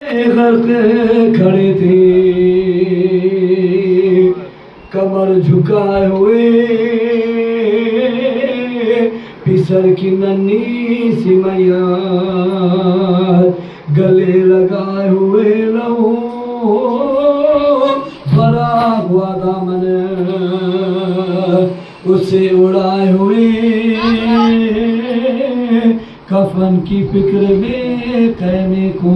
खड़े थे कमर झुकाए हुए, पिसर की नन्ही सी मैया गले लगाए हुए, लहू भरा हुआ दामन उसे उड़ाए हुए, कफन की फिक्र में कहने को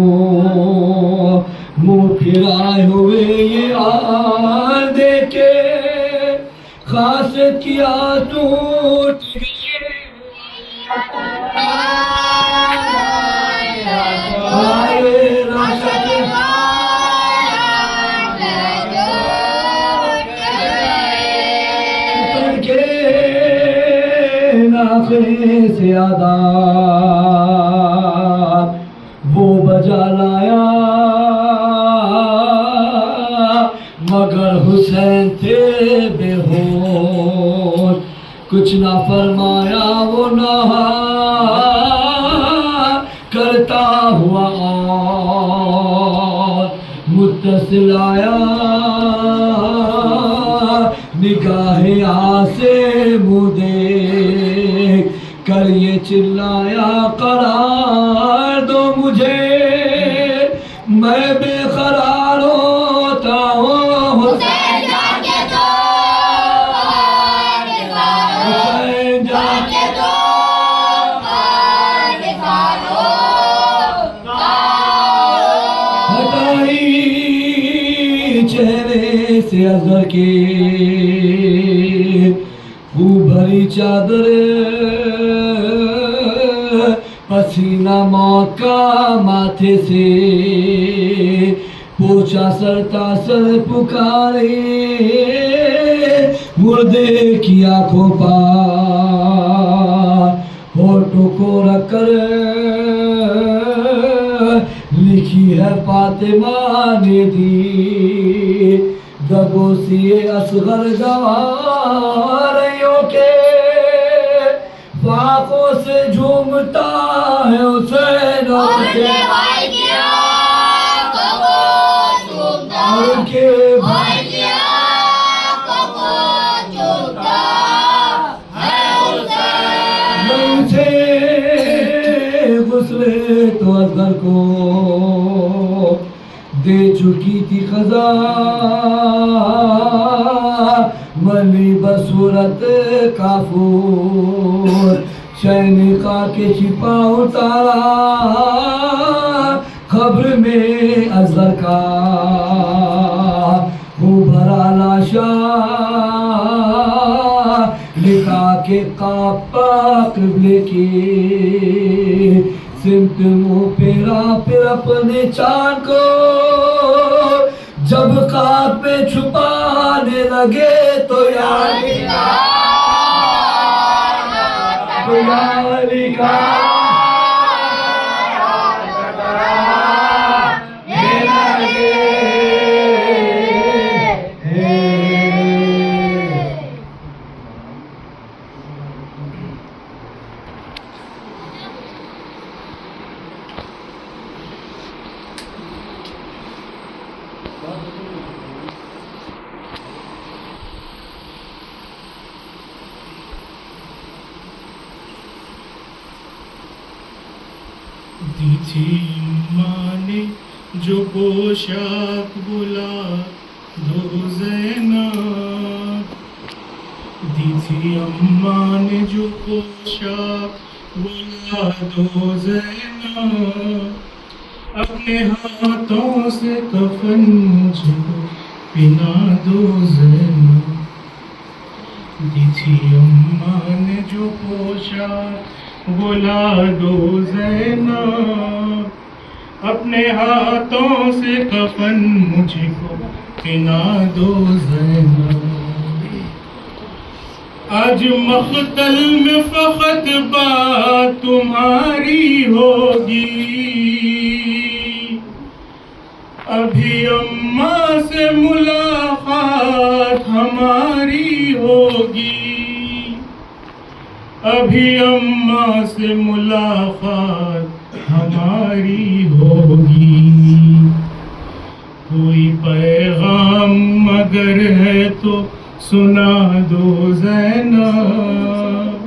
मुंह फिराए हुए, ये हाल देखे खास किया टूट से आदाब वो बजा लाया, मगर हुसैन थे बेहोश, कुछ ना फरमाया वो ना करता हुआ मुत्तसिल आया, निगाहे आसे मुदे कर ये चिल्लाया, करार दो मुझे मैं बेकरार होता हूँ, हुसैन जाके दो, हुसैन जाके दो, हटाई चेहरे से अज़र के खूब भरी चादर, पसीना मौत का माथे से पोछा सरता सर, पुकारे मुर्दे की आंखों पार होठों को रखकर लिखी है फातिमा ने दी दबोसी असगर गवारियों के फाकों से झूमता है हुसैन उनके भाई की आंखों को झूमता है, उनके भाई की आंखों को झूमता है हुसैन। मुझे गुस्से तो असगर को दे चुकी थी खजा, मली बसूरत काफूर सैनिका के छिपा उतारा, खबर में अज़र का खूब भरा लाशा, लिखा के कापा क़िबले की सिमत मुँह फेरा, फिर अपने चाँद को जब खाक पे छुपाने लगे तो यारी का दी थी अम्मा ने जो पोशाक बुला दो ज़ैनब, दी थी अम्मा ने जो पोशाक बुला दो ज़ैनब, अपने हाथों से कफन मुझको पिना दो ज़ैनब, दी थी अम्मा ने जो पोशाक बुला दो ज़ैनब, अपने हाथों से कफन मुझको पिना दो ज़ैनब। आज मख्तल में फ़क़त बात तुम्हारी होगी, अभी अम्मा से मुलाकात हमारी होगी, अभी अम्मा से मुलाकात हमारी होगी। पैगाम अगर है तो सुना दो ज़ैनब,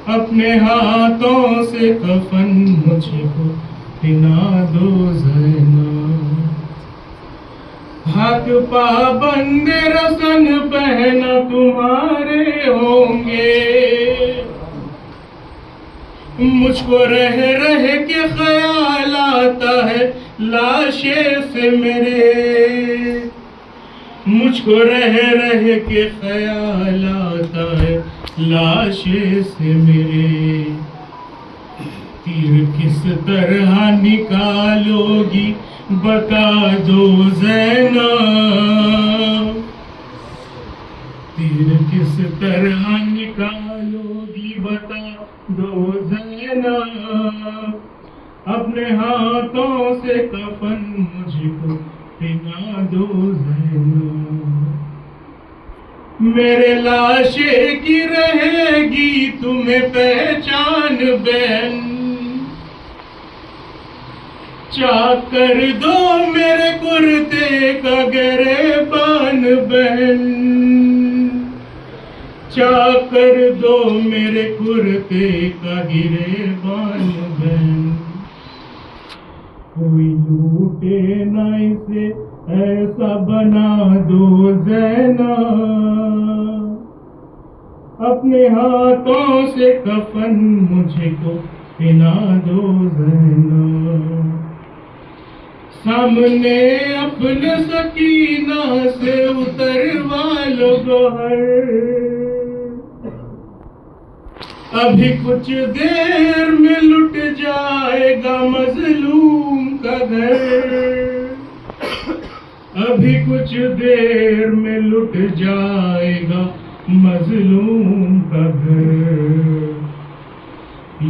अपने हाथों से कफन मुझको पिना दो ज़ैनब। हाथ पाबंद रसन पहना तुम्हारे होंगे, मुझको रह रह के ख्याल आता है लाशे से मेरे, मुझको रह रह के ख्याल आता है लाशे से मेरे। तीर किस तरह निकालोगी बता दो ज़ैनब, तीर किस तरह निकालोगी बता दो ज़ैनब, अपने हाथों से कफन मुझको पिना दो ज़ैनब। मेरे लाशे की रहेगी तुम्हें पहचान बहन, चाकर दो मेरे कुर्ते का गिरेबान बहन, चाकर दो मेरे कुर्ते का गिरेबान बहन। कोई लूटे ना इसे ऐसा बना दो ज़ैनब, अपने हाथों से कफन मुझको पिना दो ज़ैनब। सामने अपने सकीना से उतरवा लो गोहर, अभी कुछ देर में लुट जाएगा मजलूम का घर, अभी कुछ देर में लुट जाएगा मजलूम का घर।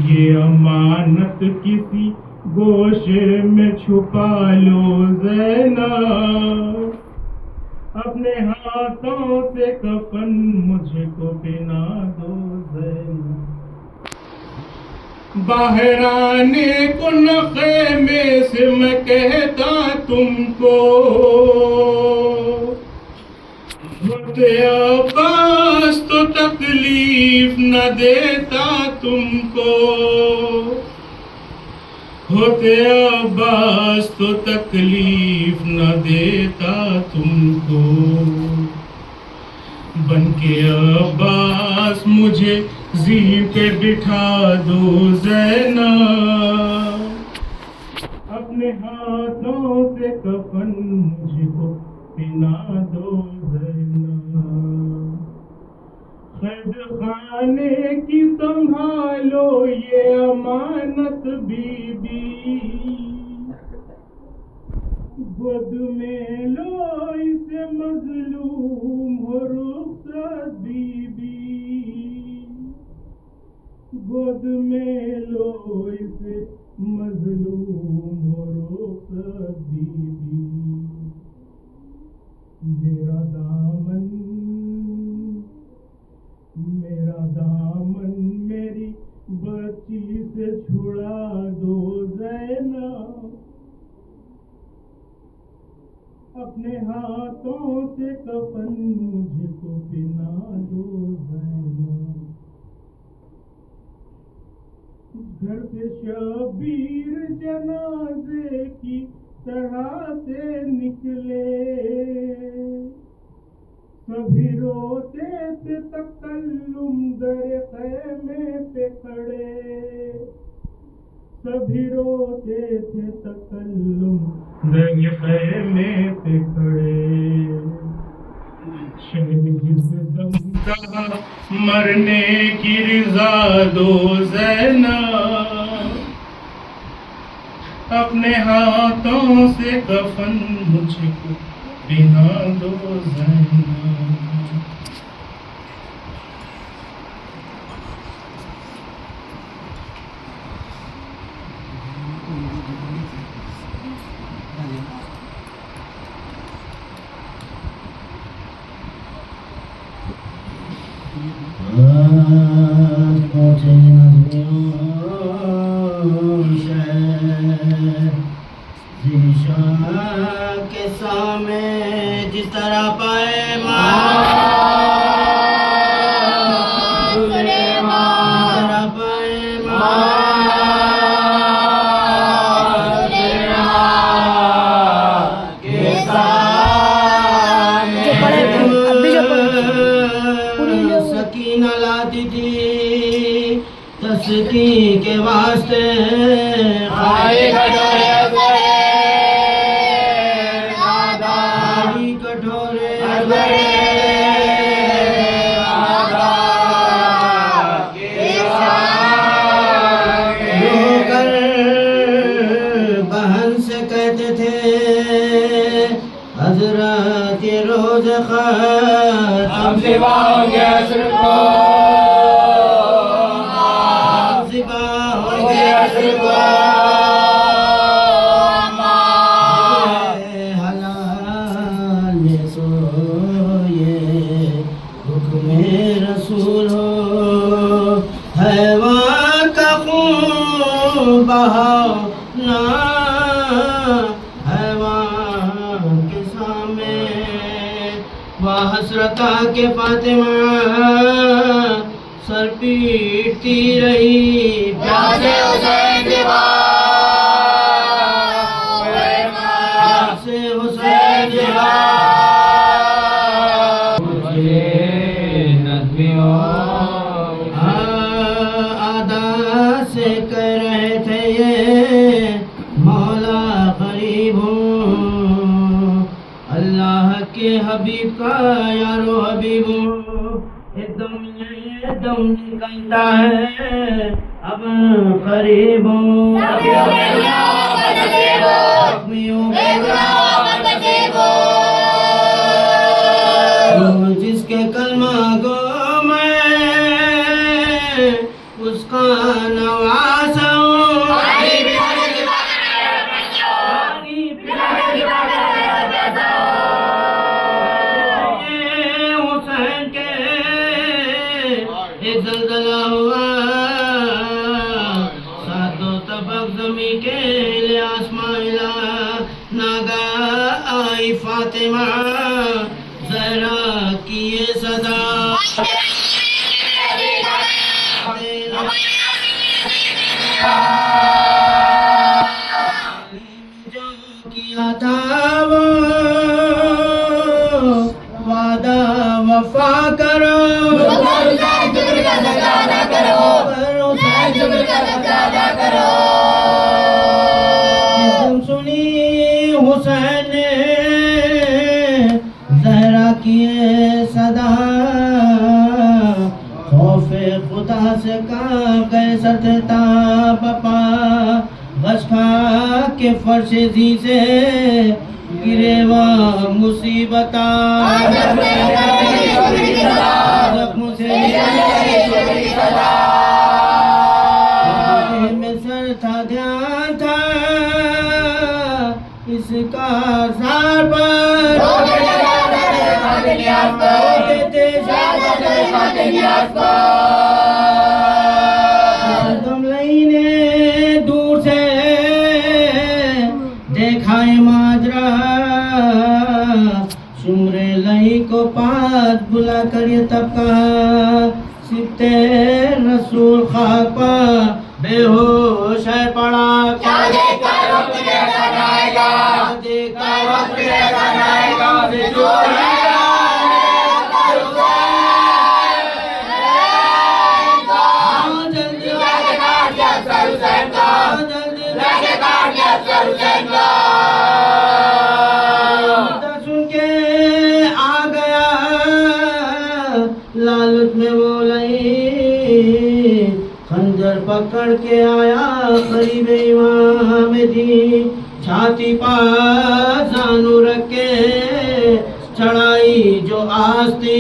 ये अमानत किसी गोशे में छुपा लो ज़ैनब, अपने हाथों से कफन मुझको पिना दो ज़ैनब। बाहर आने को न ख़ैमे से मैं कहता तुमको, होते अब्बास तो तकलीफ न देता तुमको, होते अब्बास तो तकलीफ न देता तुमको। बनके अब्बास मुझे ज़ीं पे बिठा दो ज़ैनब, अपने हाथों से कफन मुझको पिना दो ज़ैनब। कैद खाने की संभालो ये अमानत बीबी, गोद में लो इसे मजलूम हो रुखसत बीबी, गोद में लो इसे मजलूम हो रुखसत बीबी। मेरा दामन मेरी बच्ची से छुड़ा दो ज़ैनब, अपने हाथों से कफन मुझको पिना दो ज़ैनब। घर से शबीर जनाजे की तरह से निकले, सभी रोते थे तकल्लुम दर ख़ैमे पे खड़े, सभी रोते थे तकल्लुम दर ख़ैमे पे खड़े। शहीद जिस दम कहा मरने की रिज़ा दो ज़ैनब, अपने हाथों से कफन मुझको पिना दो ज़ैनब। Zishan के सामने जिस तरह पाए सकीना लाती थी तस्की के वास्ते कठोरे रोकर बहन से कहते थे हजरत ये रोज खत्म सिवा हो गया सिर्फ सिवा हो गया सिर्फ हलाल में सोए हुक्म रसूल हो हैवान का खून बहाओ ना हैवान के सामने वह हसरता के फातिमा सर पीटती रही प्यासे हुसैन प्यासे हुसैन आदा से कर रहे थे ये मौला करीब हूँ अल्लाह के हबीब का यारो हबीब हूँ एकदम निकलता है अब करीब हूँ जिसके कलमा को मैं उसका नवासा हूँ हुसैन के एक जलजला हुआ सातों तबक जमी के लिए आसमां हिला नागा आई फातिमा जहरा की ये सदा जो किया था वो वादा वफा करो सुनी हुसैन ने जहरा किए सदा खौफे खुदा से कांप गए सरता बपा गशखा के फर्शेजी से गिरे वह मुसीबता में सर था ध्यान था इसका सार पर दम लईने दूर से देखा माजरा सुमरे लई को पास बुला कर ये तब कहा सिपते रसूल खाक पर बेहोश है पड़ा क्या देखकर वक्त कैसा जाएगा देखकर वक्त कैसा जाएगा जो सुन के आ गया लालच में वो लई खंजर पकड़ के आया करीब इमाम दी छाती पर जानू रख के चढ़ाई जो आस्ती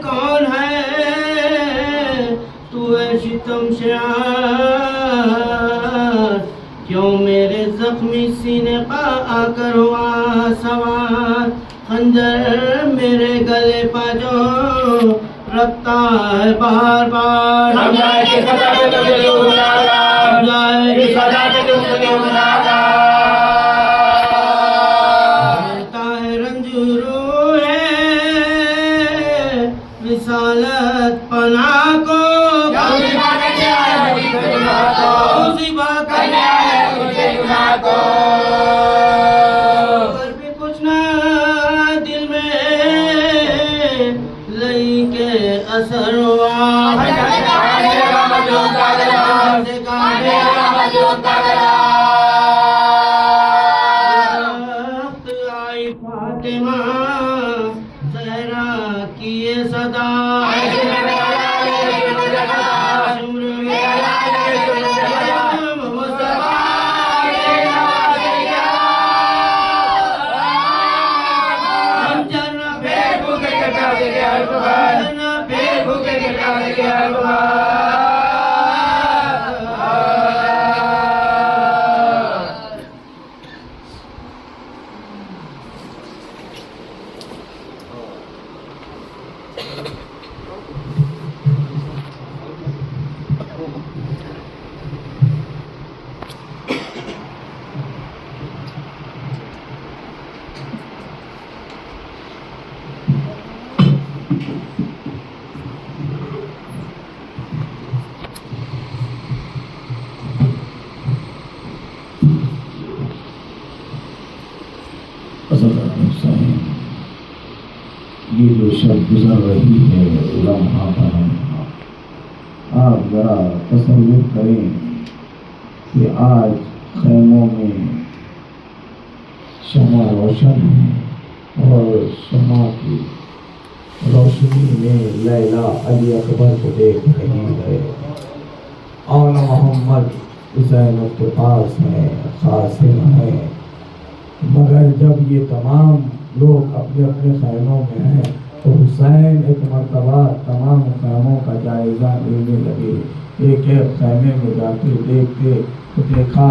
कौन है तू ऐसी तुमसे जख्मी सीने का आकर हुआ सवार, खंजर मेरे गले पर जो रखता है बार बार। समझाए कि सदा पे तुझे यूं बुलागा, समझाए कि सदा पे तुझे यूं बुलागा। कहता है रंजूरू है रिसालत पना को, और भी कुछ ना दिल में लई के असर हुआ, आई फातिमा जहरा की ये सदा, ये जो शब गुजर रही है लम्हा पर लम्हा, आप जरा तसव्वुर करें कि आज खैमों में शमा रोशन है और शमा की रोशनी में लैला अली अकबर को देख रही है। और मोहम्मद ज़ैनब के पास है, कासिम है। मगर जब ये तमाम लोग अपने अपने खैमों में हैं तो हुसैन एक मरतबा तमाम खैमों का जायज़ा लेने लगे। एक एक खैमे में जाके देखते तो देखा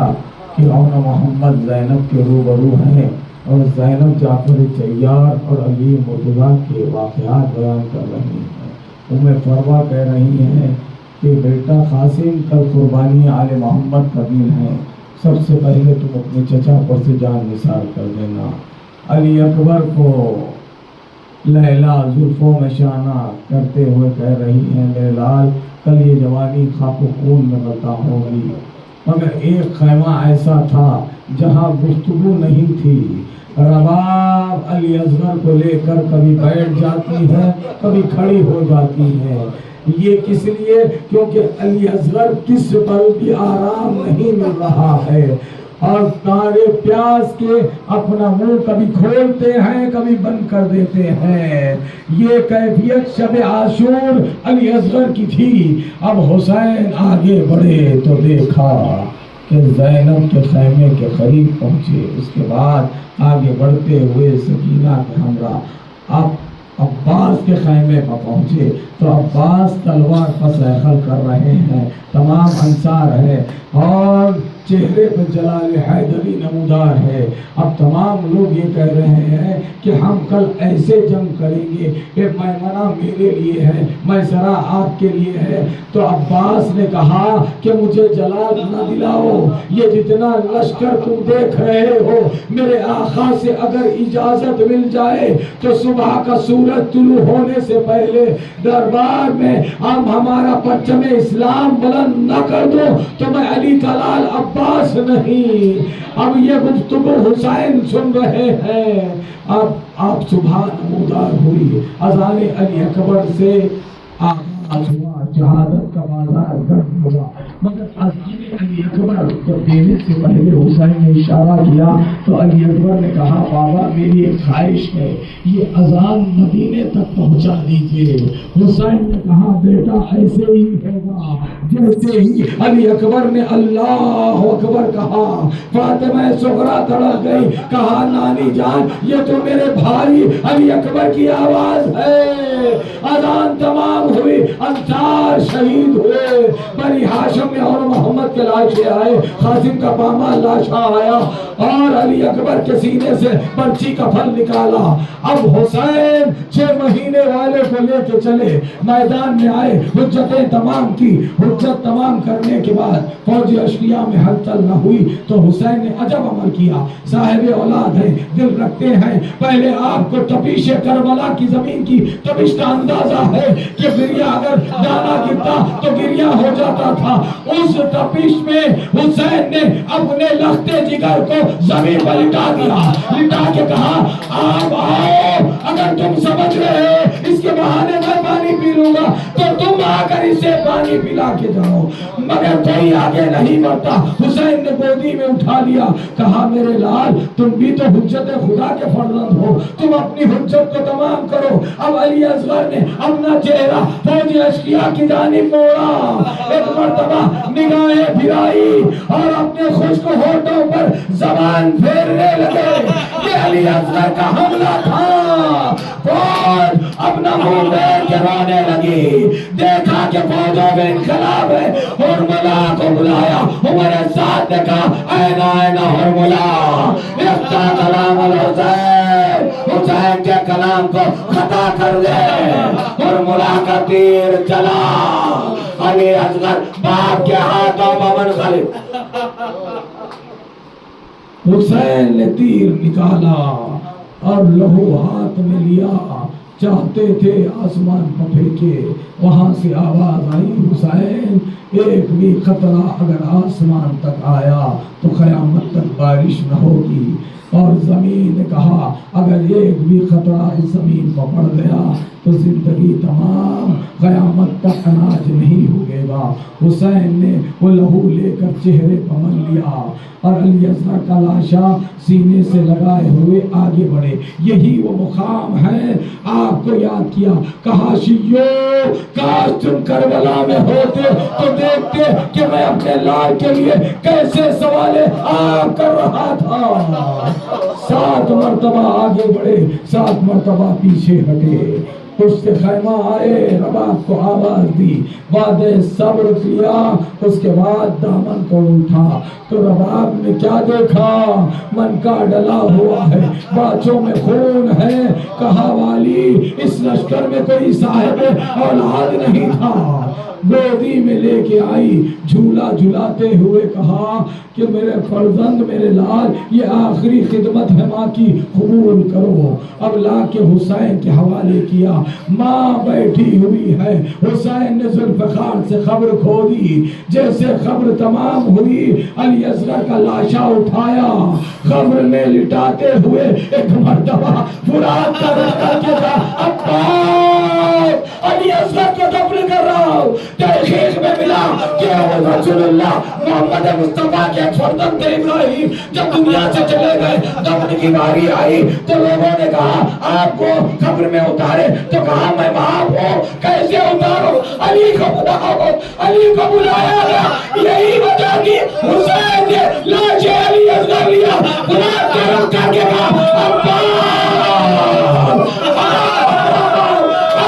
कि औन मोहम्मद ज़ैनब के रूबरू हैं और ज़ैनब जाफर चैयार और अली मुर्तज़ा के वाक़यात बयान कर रही हैं। उम्मे फरवा कह रही हैं कि बेटा कासिम कल कुर्बानी आले मोहम्मद का दिन है, सबसे पहले तुम अपने चचा पर से जान निसार कर देना। अली अकबर को लैला जुल्फों में शाना करते हुए कह रही हैं, मेरे लाल कल ये जवानी खाको खून में गलता होगी। मगर एक खैमा ऐसा था जहाँ गुफ्तगू नहीं थी। रबाब अली असगर को लेकर कभी बैठ जाती है, कभी खड़ी हो जाती है। ये किस लिए? क्योंकि अली असगर किस पर भी आराम नहीं मिल रहा है और तारे प्यास के अपना मुंह कभी खोलते हैं कभी बंद कर देते हैं। ये कैफियत शब आशूर अली असगर की थी। अब हुसैन आगे बढ़े तो देखा कि ज़ैनब के खैमे के करीब पहुंचे। उसके बाद आगे बढ़ते हुए सकीना के हमरा अब अब्बास के खैमे पर पहुंचे तो अब्बास तलवार पर सहल कर रहे हैं। तमाम अंसार है और चेहरे पर जलाल हैदरी नमूदार है। अब तमाम लोग ये कह रहे हैं कि हम कल ऐसे जंग करेंगे कि मैमना मेरे लिए है, मैसरा आपके लिए है। तो अब्बास ने कहा कि मुझे जलाल न दिलाओ, ये जितना लश्कर तुम देख रहे हो मेरे आका से अगर इजाजत मिल जाए तो सुबह का सूरज तुलू होने से पहले दरबार में हम हमारा परचम इस्लाम बुलंद न कर दो तो मैं अली का लाल अब्बास नहीं। अब ये गुफ्तगू हुसैन सुन रहे हैं। अब आप सुबह नमूदार हुई, अज़ान अली अकबर से आगाज हुआ, शहादत का बाजार गर्म हुआ। मगर अज़ान अली अकबर जब देने से पहले हुसैन ने इशारा किया तो अली अकबर ने कहा, बाबा मेरी एक ख्वाहिश है, ये अजान मदीने तक पहुंचा दीजिए। हुसैन ने कहा, बेटा ऐसे ही होगा। जैसे ही अली अकबर ने अल्लाह अकबर कहा, फातिमा सुगरा तड़प गई। कहा, नानी जान ये तो मेरे भाई अली अकबर की आवाज है। अजान तमाम हुई, अंसार हजार शहीद हुए। बनी हाशिम में और मोहम्मद के लाशें आए, कासिम का पामाल लाशा आया और अली अकबर के सीने से पर्ची का फल निकाला। अब हुसैन 6 महीने वाले को लेके चले, मैदान में आए, हुज्जतें तमाम की। हुज्जत तमाम करने के बाद फौजी अशकिया में हलचल न हुई तो हुसैन ने अजब अमल किया। साहिब औलाद है, दिल रखते हैं, पहले आपको तपीश करबला की जमीन की तपिश का अंदाजा है कि गिरिया अगर दाना गिरता तो गिरिया हो जाता था। उस तपिश में हुसैन ने अपने लखते जिगर को जमीन पर लिटा दिया, लिटा के कहा आप आओ, अगर तुम समझ रहे हो इसके बहाने मैं पानी पी लूंगा तो तुम आकर इसे पानी पिला के जाओ। मगर कोई आगे नहीं बढ़ता। हुसैन ने गोदी में उठा लिया, कहा मेरे लाल तुम भी तो हुज्जत खुदा के फर्जंद हो, तुम अपनी हुज्जत को तमाम करो। अब अली असगर ने अपना चेहरा फौजी अशकिया की जानिब मोड़ा, एक मर्तबा निगाहें फिराई और अपने खुश्क होठों पर जबान फेरने लगे। ये अली असगर का हमला था। फौज अपना मुंह बैठ के रोने लगी। देखा कि फौजों में इनकलाब है, हुरमुला को बुलाया। उमर साथ ने कहा ऐना ऐना हुरमुला, इफ्ता कलाम हुसैन, हुसैन के कलाम को खता कर दे। हुरमुला का तीर चला, अली असगर बाप के हाथों में मुनक़लिब। हुसैन ने तीर निकाला और लहू हाथ में लिया, चाहते थे आसमान पर फेंके। वहां से आवाज आई हुसैन एक भी खतरा अगर आसमान तक आया तो कयामत तक बारिश न होगी। और जमीन ने कहा अगर एक भी खतरा इस जमीन पर पड़ गया तो जिंदगी तमाम कयामत तक अनाज नहीं उगेगा। हुसैन ने वो लहू लेकर चेहरे पर मल लिया और अली असगर का लाशा सीने से लगाए हुए आगे बढ़े। यही वो मुकाम है, आपको याद किया। कहा शियो काश तुम करबला में होते तो देखते कि मैं अपने लाल के लिए कैसे सवाले आप कर रहा था। 7 मर्तबा आगे बढ़े, 7 मर्तबा पीछे हटे। उससे खैमा आए, रबाब को आवाज दी, वादे सब्र किया, उसके बाद दामन को उठा तो रबाब ने क्या देखा, मन का डला हुआ है, बाजों में खून है। कहा वाली इस लश्कर में कोई साहिब औलाद नहीं था। गोदी में लेके आई, झूला झुलाते हुए कहा कि मेरे फर्जंद मेरे लाल ये आखिरी खिदमत है माँ की, कबूल करो। अब ला के हुसैन के हवाले किया। माँ बैठी हुई है, हुसैन ने जुल्फ़िकार से खबर खोली। जैसे खबर तमाम हुई अली असगर का लाशा उठाया, खबर में लिटाते हुए एक मर्तबा फुरात का रास्ता के कहा अब्बास अली असगर को दफन कर रहा हूँ। तहकीक में मिला कि रसूलुल्लाह मोहम्मद मुस्तफा के फर्जंद थे इब्राहिम जब दुनिया से चले गए, दफन की बारी आई तो लोगों ने कहा आपको कब्र में उतारे तो कहा मैं बाप हूँ, कैसे उतारो? अली को बुलाओ। अली को बुलाया गया। यही वजह थी हुसैन ने लाश अली असगर लिया, बुला के रख करके कहा अब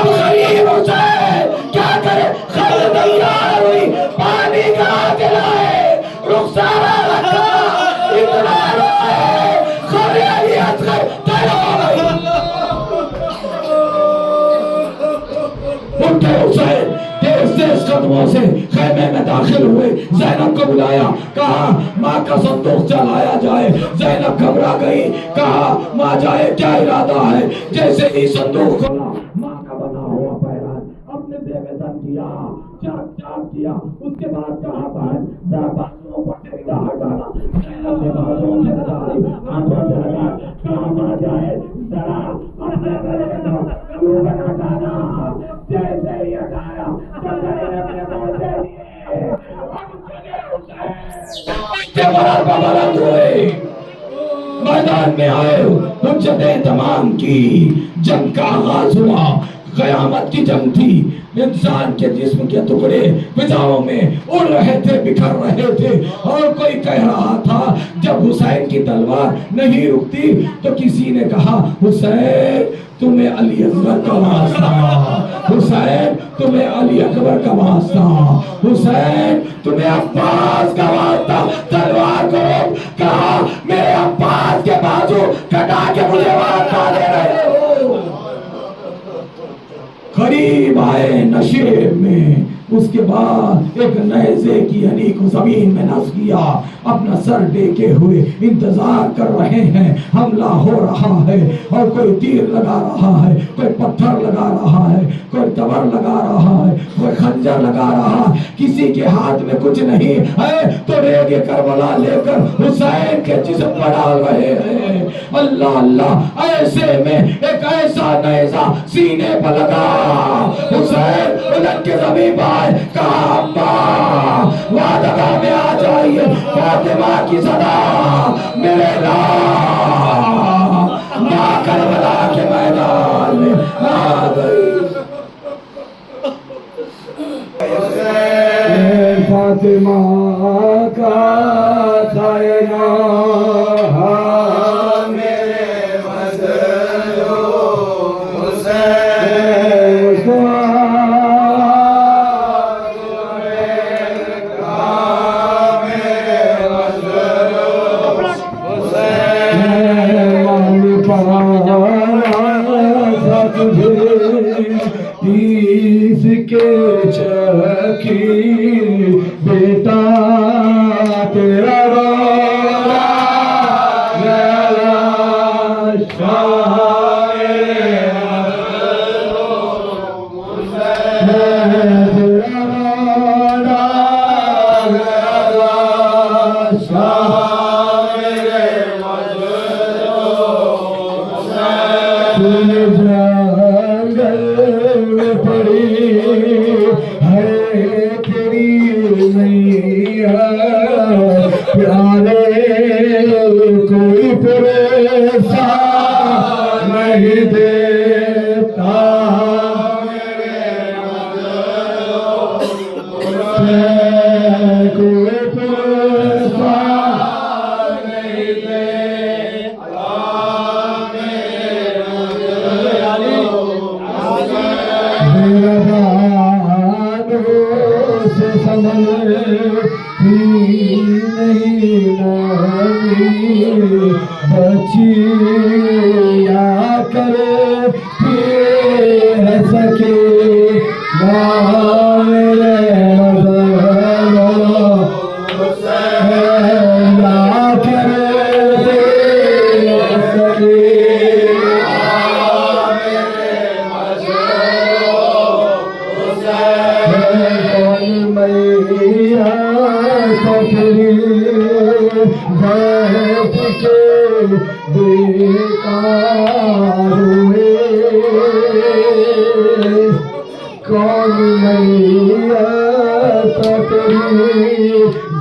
गरीब हुसैन क्या करे? खल तैयार हुई, पानी कहाँ के लाए, रुखसारा रखा, इतना है खले अली असगर तैयार हो गई। उठे हुसैन तेज कदमों से खैमे में दाखिल हुए। ज़ैनब को बुलाया, कहा माँ का संदूक चलाया जाए। ज़ैनब घबरा गई, कहा माँ जाए क्या इरादा है? जैसे ही संदूक खोला माँ का बना हुआ पैरा अपने जेब तन किया, चाक चाक किया। उसके बाद कहा बहन जरा बाजुओं पर से निगाह हटाना। ज़ैनब ने बाजुओं से हटाई, आंखों से लगा, कहा माँ जाए जरा अपने गले में क्यों हटाना। जैसे ही हटाया मैदान में आए, हुज्जतें तमाम की, जंग का आगाज हुआ। क़यामत की जंग थी। इंसान के जिस्म के टुकड़े फिजाओं में उड़ रहे थे, बिखर रहे थे और कोई कह रहा था जब हुसैन की तलवार नहीं रुकती तो किसी ने कहा हुसैन तुम्हें अली अकबर का वास्ता, हुसैन तुम्हें अली अकबर का वास्ता, हुसैन तुम्हें अब्बास का वास्ता, तलवार को कहा मेरे अब्बास के बाजू कटा के मुझे वास्ता दे रहे हो। करीब आए नशे में, उसके बाद एक नेज़े की यानी को जमीन में नस किया, अपना सर टेके हुए इंतजार कर रहे हैं। हमला हो रहा है और कोई तीर लगा रहा है, कोई पत्थर लगा रहा है, कोई तबर लगा रहा है, कोई खंजर लगा रहा है, किसी के हाथ में कुछ नहीं है तो रेगे करबला लेकर हुसैन के जिस्म पर डाल रहे हैं। अल्लाह अल्लाह, ऐसे में एक ऐसा नेज़ा सीने पर लगा, हुसैन उलट के जमीन पर कहा अम्मा वादगा में आ जाइए, फातिमा की सदा मेरे मां करबला के मैदान में आ गई। फातिमा का खायना मेरे मजलूम के चकी बेटा तेरा रोला कोई परेशान नहीं देता कोई परेशान नहीं देता से समझ बचिया करे फिर सके कौन मैया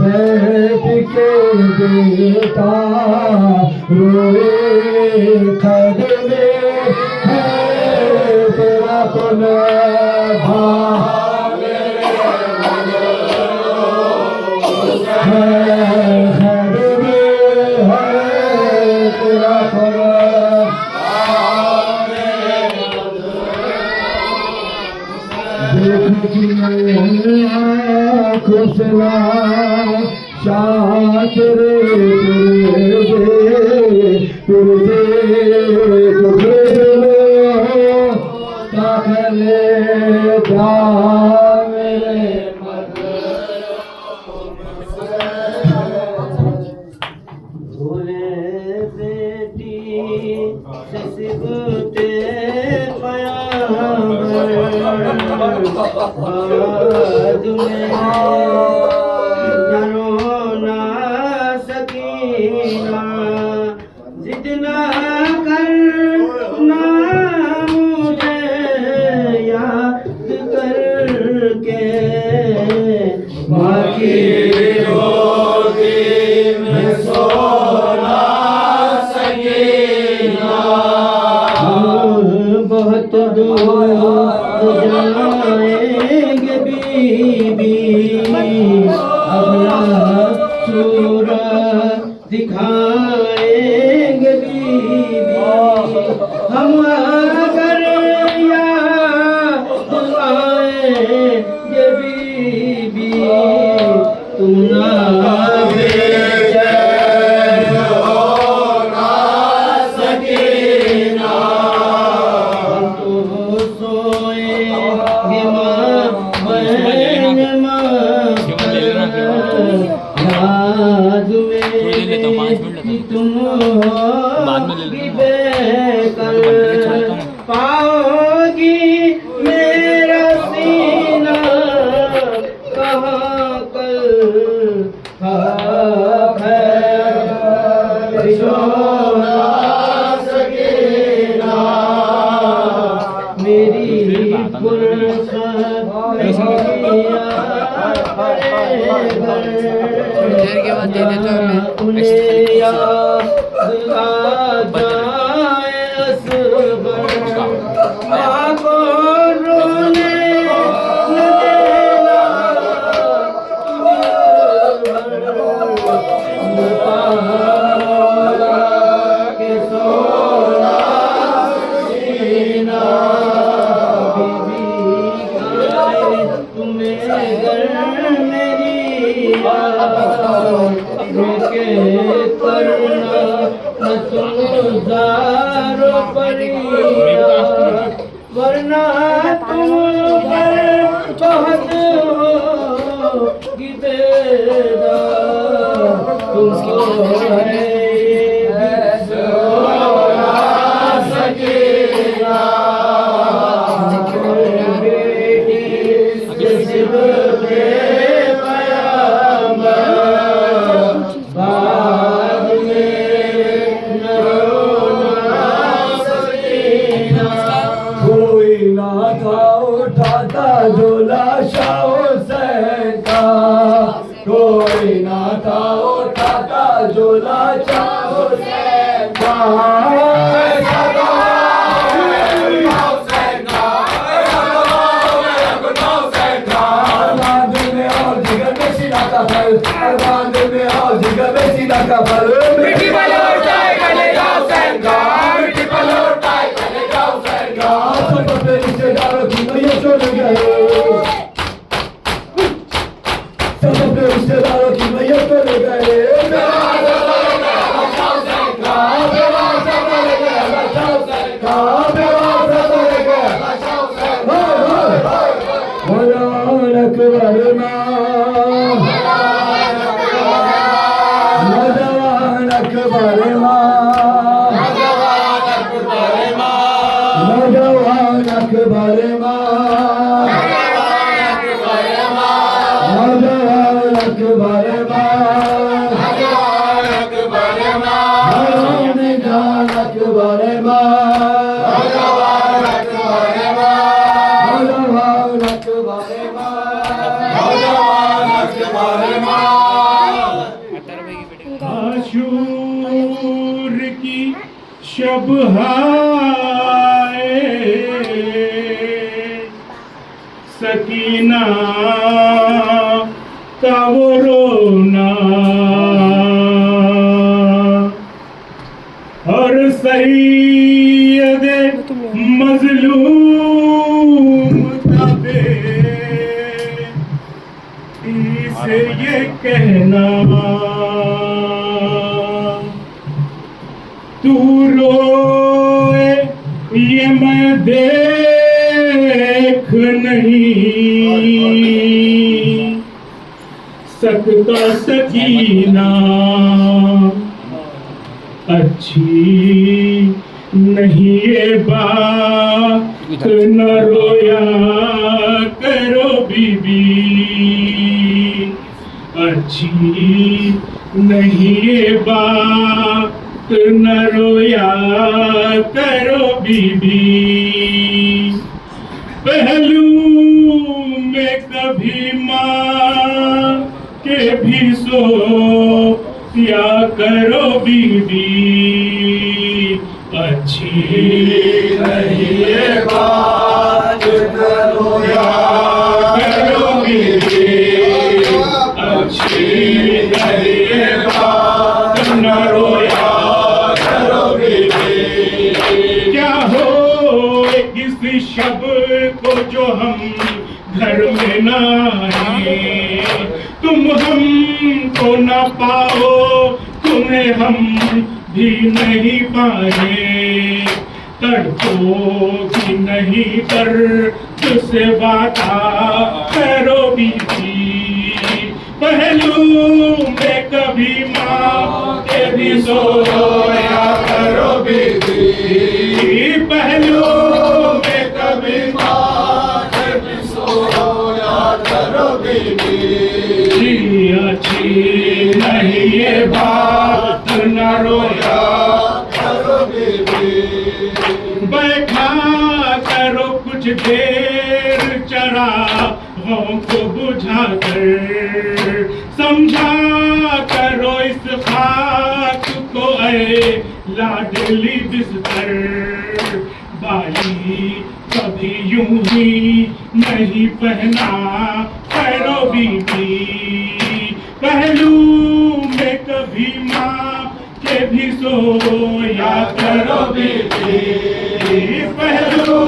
बैठ के बेटा रोए खड़े है तेरा कौन खुशला शात रे तुझे ताकले जा मेरे भूले बेटी ससुते पाया रोना सकीना जितना करना मुझे याद करके बाकी रोगी में सोना सकीना बहुत दूर जाएंगे बीबी अपना सूरत दिखाएंगे बीबी हम अगर याद आएंगे बीबी तुम ना बेचैन हो ना सकीना हम तो सोएंगे माँ बहन याद में तुम होगी बेकर पाओगी मेरा सीना कहाँ कल खाक है सोना सकीना मेरी के बाद दे देते हैं रोके करना न तुम जारो परिया वरना तुम पर बहुत होगी बेदा तुमको है सोना सकीना झोला शाह हुसैन का कोई ना था उठाता झोला शाह हुसैन का रिश्तेदारों की मैया चल गए सब अपने रिश्तेदारों की मैया चल गए आशूर की शब हाय सकीना का वो रोना और सैयद मजलूम तबे इसे ये कहना तू रोए ये मैं देख नहीं सकता सकीना अच्छी नहीं ये बात न रोया करो बीबी अच्छी नहीं ये बात न रोया करो बीबी पहलू में कभी माँ के भी सो या करो बीबी अच्छी नहीं ये बात न रोया करो बीबी अच्छी नहीं ये बात न जो हम घर में ना आए, तुम हमको ना पाओ तुम्हें हम भी नहीं पाए, तड़पोगी नहीं दर्द से वादा करो बीबी, पहलू में कभी माँ के भी सोया करो बीबी, पहलू में कभी माँ के भी सोया करो बीबी, अच्छी नहीं ये बात न रोया करो बीबी, बैठा करो कुछ देर चरागों को बुझा कर, समझा करो इस खाक को ऐ लाडली बिस्तर, बाली कभी यूं ही नहीं पहना करो बीबी, पहलू में कभी माँ के भी सोया करो बीबी, पहलू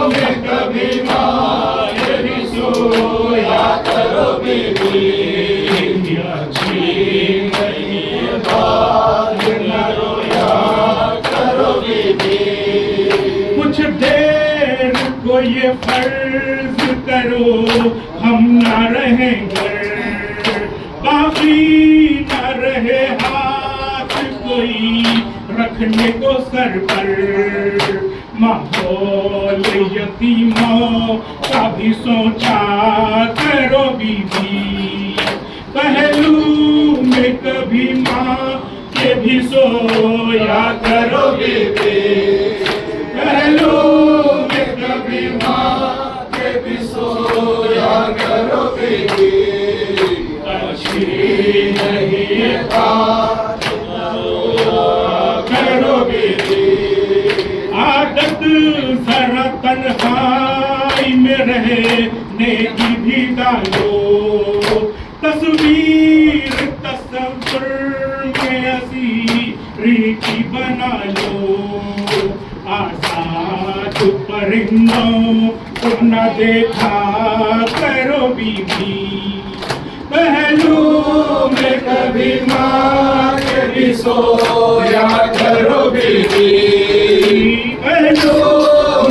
में कभी माँ के भी सोया करो बीबी, अच्छी नहीं बात न रोया करो बीबी, कुछ देर को ये फर्ज करो हम ना रहेंगे, बाकी न रहे हाथ कोई रखने को सर पर, माहौल यतीमों का भी सोचा करो बीबी, पहलू में कभी माँ के भी सोया करो बीबी, पहलू में कभी माँ के भी सोया करो बीबी, अच्छी नहीं बात करो बीबी, आदत जरा तन्हाई में रहने की भी डालो, तस्वीर तस्वीर में असीरी की बना लो, आजाद परिंदों को न देखा करो बीबी, पहलू में कभी माँ के भी सोया करो बीबी, पहलू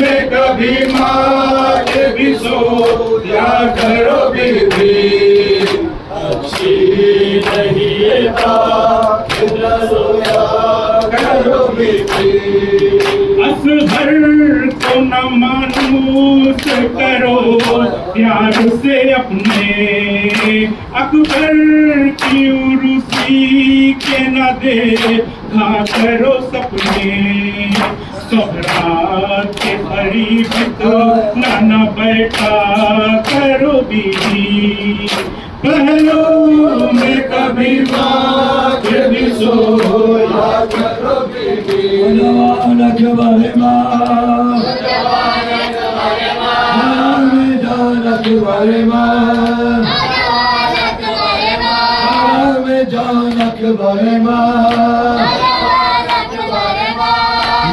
में कभी माँ के भी सोया करो बीबी, अच्छी नहीं बात न सोया करो बीबी, असगर को न मानूस करो प्यार से अपने, अकबर की उर्सी के न देखा करो सपने, सोहरात के करीब तो न बैठा करो बीबी, पहलू में कभी माँ के भी सोया करो बीबी,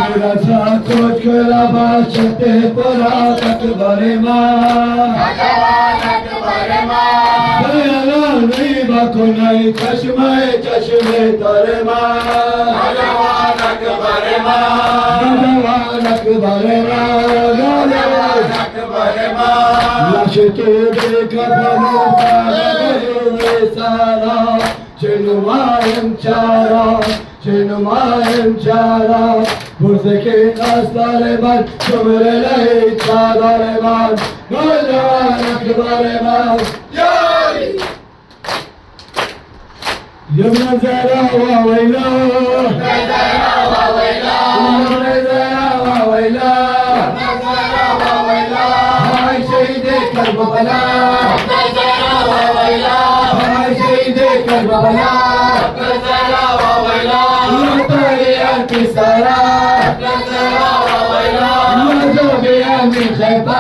मेरा साथ सोच कर आवाज चलते पुरा तक बरे नहीं बाको नहीं चश्मे चश्मे तरे लाश तो देखा सारा चिन्मायम चारा बुरसे के नास्तारे बन चुमरे नहीं चादरे बन नौजवान अकबरे बन जब नजरा हुआ वैला हाय शहीदे करबला हाय शहीदे करबला सारा जो बयान खैबा